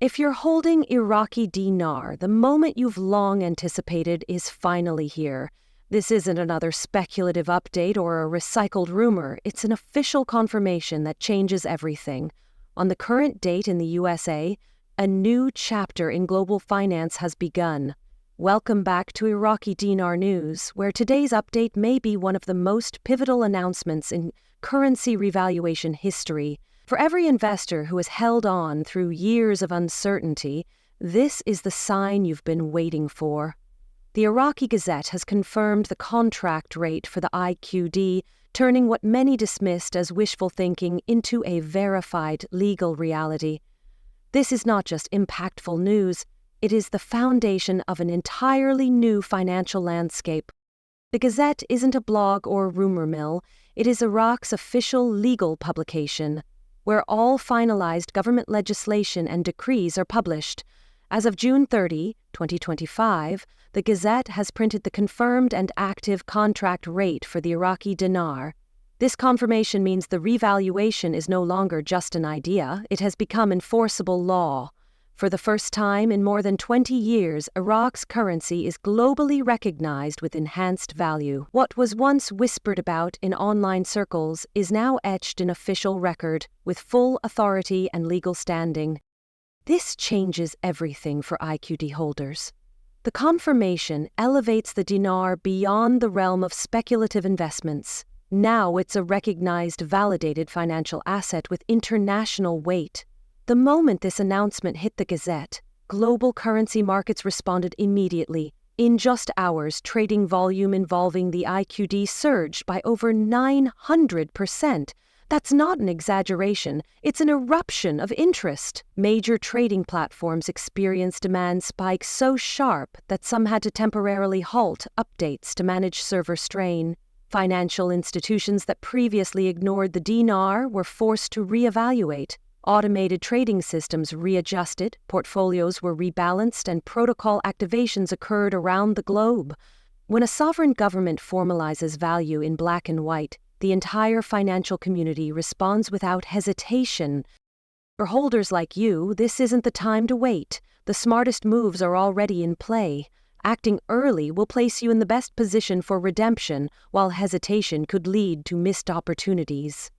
If you're holding Iraqi dinar, the moment you've long anticipated is finally here. This isn't another speculative update or a recycled rumor. It's an official confirmation that changes everything. On the current date in the USA, a new chapter in global finance has begun. Welcome back to Iraqi Dinar News, where today's update may be one of the most pivotal announcements in currency revaluation history. For every investor who has held on through years of uncertainty, this is the sign you've been waiting for. The Iraqi Gazette has confirmed the contract rate for the IQD, turning what many dismissed as wishful thinking into a verified legal reality. This is not just impactful news, it is the foundation of an entirely new financial landscape. The Gazette isn't a blog or rumor mill, it is Iraq's official legal publication, where all finalized government legislation and decrees are published. As of June 30, 2025, the Gazette has printed the confirmed and active contract rate for the Iraqi dinar. This confirmation means the revaluation is no longer just an idea, it has become enforceable law. For the first time in more than 20 years, Iraq's currency is globally recognized with enhanced value. What was once whispered about in online circles is now etched in official record, with full authority and legal standing. This changes everything for IQD holders. The confirmation elevates the dinar beyond the realm of speculative investments. Now it's a recognized, validated financial asset with international weight. The moment this announcement hit the Gazette, global currency markets responded immediately. In just hours, trading volume involving the IQD surged by over 900%. That's not an exaggeration, it's an eruption of interest. Major trading platforms experienced demand spikes so sharp that some had to temporarily halt updates to manage server strain. Financial institutions that previously ignored the dinar were forced to reevaluate. Automated trading systems readjusted, portfolios were rebalanced, and protocol activations occurred around the globe. When a sovereign government formalizes value in black and white, the entire financial community responds without hesitation. For holders like you, this isn't the time to wait. The smartest moves are already in play. Acting early will place you in the best position for redemption, while hesitation could lead to missed opportunities.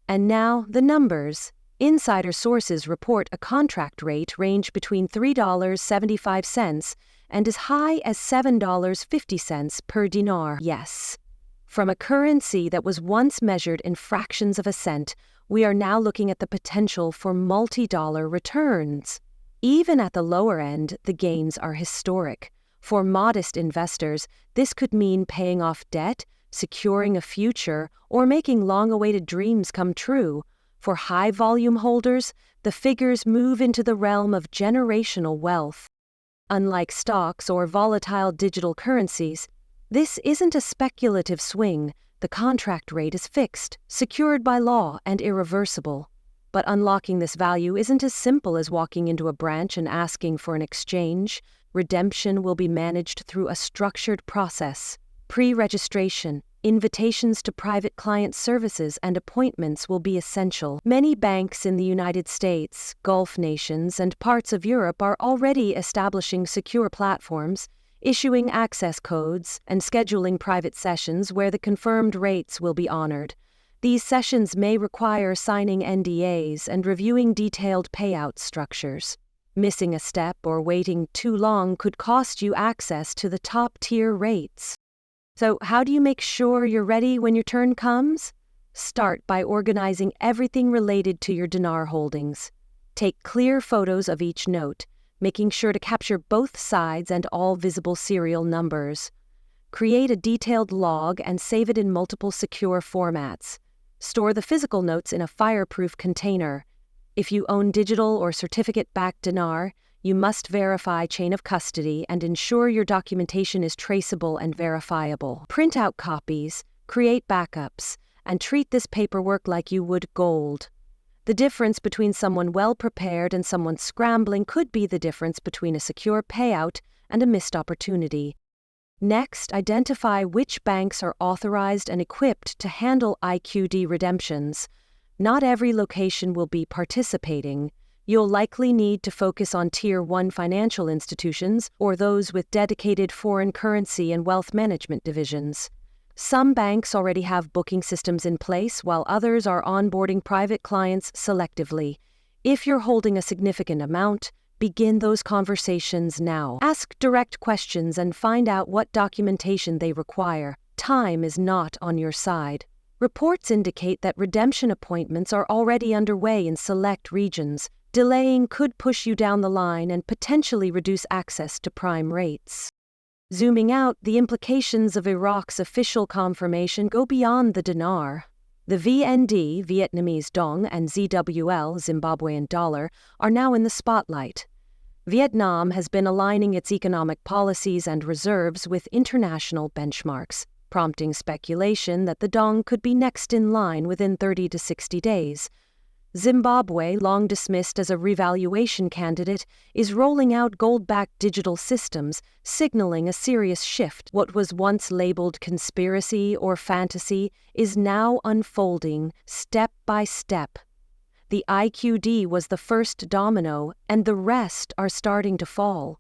And now, the numbers. Insider sources report a contract rate range between $3.75 and as high as $7.50 per dinar. Yes. From a currency that was once measured in fractions of a cent, we are now looking at the potential for multi-dollar returns. Even at the lower end, the gains are historic. For modest investors, this could mean paying off debt, securing a future, or making long-awaited dreams come true. For high-volume holders, the figures move into the realm of generational wealth. Unlike stocks or volatile digital currencies, this isn't a speculative swing. The contract rate is fixed, secured by law, and irreversible. But unlocking this value isn't as simple as walking into a branch and asking for an exchange. Redemption will be managed through a structured process. Pre-registration, invitations to private client services, and appointments will be essential. Many banks in the United States, Gulf nations, and parts of Europe are already establishing secure platforms, issuing access codes, and scheduling private sessions where the confirmed rates will be honored. These sessions may require signing NDAs and reviewing detailed payout structures. Missing a step or waiting too long could cost you access to the top-tier rates. So how do you make sure you're ready when your turn comes? Start by organizing everything related to your dinar holdings. Take clear photos of each note, making sure to capture both sides and all visible serial numbers. Create a detailed log and save it in multiple secure formats. Store the physical notes in a fireproof container. If you own digital or certificate-backed dinar, you must verify chain of custody and ensure your documentation is traceable and verifiable. Print out copies, create backups, and treat this paperwork like you would gold. The difference between someone well-prepared and someone scrambling could be the difference between a secure payout and a missed opportunity. Next, identify which banks are authorized and equipped to handle IQD redemptions. Not every location will be participating. You'll likely need to focus on Tier 1 financial institutions or those with dedicated foreign currency and wealth management divisions. Some banks already have booking systems in place, while others are onboarding private clients selectively. If you're holding a significant amount, begin those conversations now. Ask direct questions and find out what documentation they require. Time is not on your side. Reports indicate that redemption appointments are already underway in select regions. Delaying could push you down the line and potentially reduce access to prime rates. Zooming out, the implications of Iraq's official confirmation go beyond the dinar. The VND, Vietnamese dong, and ZWL, Zimbabwean dollar, are now in the spotlight. Vietnam has been aligning its economic policies and reserves with international benchmarks, prompting speculation that the dong could be next in line within 30 to 60 days. Zimbabwe, long dismissed as a revaluation candidate, is rolling out gold-backed digital systems, signaling a serious shift. What was once labeled conspiracy or fantasy is now unfolding step by step. The IQD was the first domino, and the rest are starting to fall.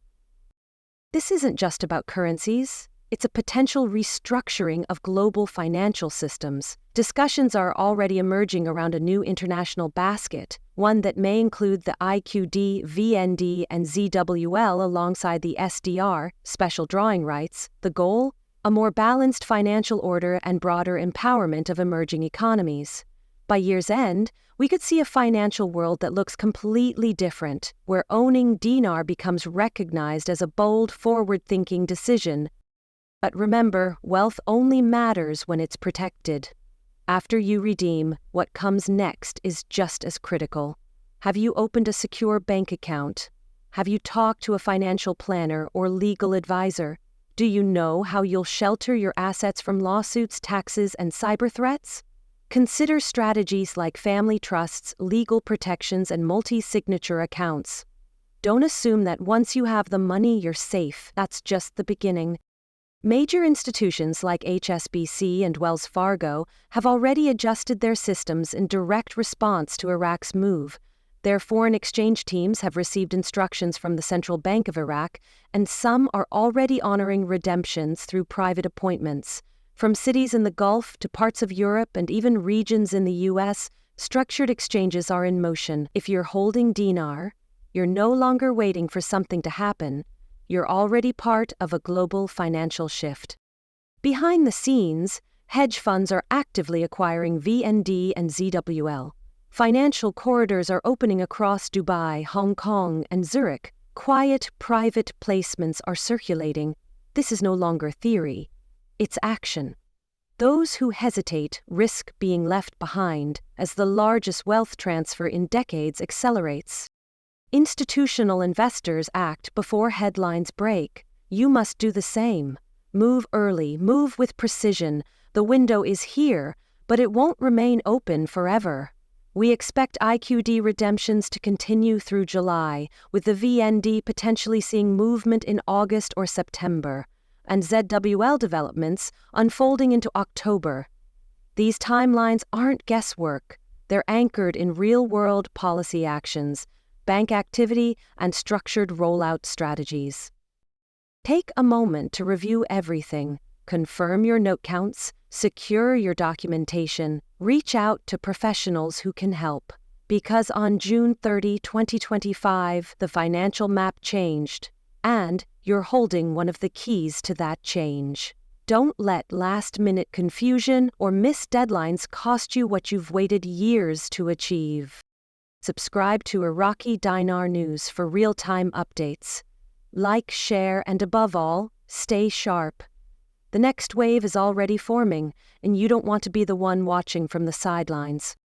This isn't just about currencies. It's a potential restructuring of global financial systems. Discussions are already emerging around a new international basket, one that may include the IQD, VND, and ZWL alongside the SDR, special drawing rights. The goal? A more balanced financial order and broader empowerment of emerging economies. By year's end, we could see a financial world that looks completely different, where owning dinar becomes recognized as a bold, forward-thinking decision. But remember, wealth only matters when it's protected. After you redeem, what comes next is just as critical. Have you opened a secure bank account? Have you talked to a financial planner or legal advisor? Do you know how you'll shelter your assets from lawsuits, taxes, and cyber threats? Consider strategies like family trusts, legal protections, and multi-signature accounts. Don't assume that once you have the money, you're safe. That's just the beginning. Major institutions like HSBC and Wells Fargo have already adjusted their systems in direct response to Iraq's move. Their foreign exchange teams have received instructions from the Central Bank of Iraq, and some are already honoring redemptions through private appointments. From cities in the Gulf to parts of Europe and even regions in the US, structured exchanges are in motion. If you're holding dinar, you're no longer waiting for something to happen. You're already part of a global financial shift. Behind the scenes, hedge funds are actively acquiring VND and ZWL. Financial corridors are opening across Dubai, Hong Kong, and Zurich. Quiet, private placements are circulating. This is no longer theory. It's action. Those who hesitate risk being left behind as the largest wealth transfer in decades accelerates. Institutional investors act before headlines break. You must do the same. Move early, move with precision. The window is here, but it won't remain open forever. We expect IQD redemptions to continue through July, with the VND potentially seeing movement in August or September, and ZWL developments unfolding into October. These timelines aren't guesswork. They're anchored in real-world policy actions, bank activity, and structured rollout strategies. Take a moment to review everything, confirm your note counts, secure your documentation, reach out to professionals who can help. Because on June 30, 2025, the financial map changed, and you're holding one of the keys to that change. Don't let last-minute confusion or missed deadlines cost you what you've waited years to achieve. Subscribe to Iraqi Dinar News for real-time updates. Like, share, and above all, stay sharp. The next wave is already forming, and you don't want to be the one watching from the sidelines.